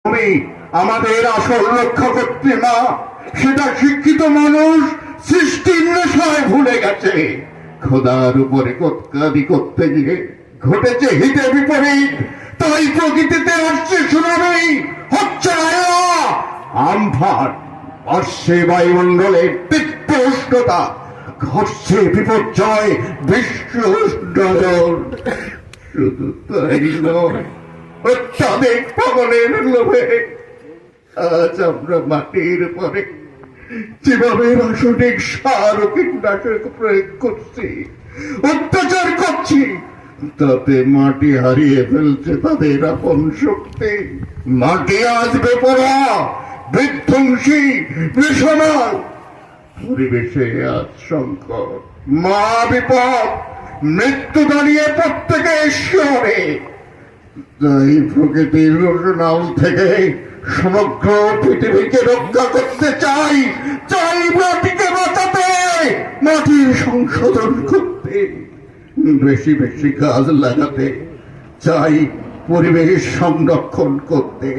তুমি আমাদের আসল রক্ষা করতে না, সেটা শিক্ষিত মানুষ সৃষ্টির নেশায় ভুলে গেছে। খোদার উপরে কতকারি করতে গিয়ে ঘটেছে হিতে বিপরীত, তাই প্রকৃতিতে আসছে সুনামি, হচ্ছে আয়া আমফান, বাড়ছে বায়ুমণ্ডলের তীব্র উষ্ণতা, ঘটছে বিপর্যয়, বিশ্ব উষ্ণায়ন। শুধু তাই নয়, অত্যাধিক পবনের লোভে আজ আমরা মাটির উপরে যেভাবে রাসায়নিক সার ও কীটনাশক প্রয়োগ করছি, অত্যাচার করছি, তাতে মাটি হারিয়ে ফেলছে তাদের আপন শক্তি। মাটি আজ বেপরা, বিধ্বংসী, বিষমাল। পরিবেশে আজ সংকট, মা বিপদ, মৃত্যু দাঁড়িয়ে প্রত্যেকে ঈশ্বরে। তাই প্রকৃতির রোশনাল থেকে সমগ্র পৃথিবীকে রক্ষা করতে চাই, চাই মাটিকে বাঁচাতে, মাটির সংশোধন করতে, বেশি বেশি গাছ লাগাতে, চাই পরিবেশ সংরক্ষণ করতে।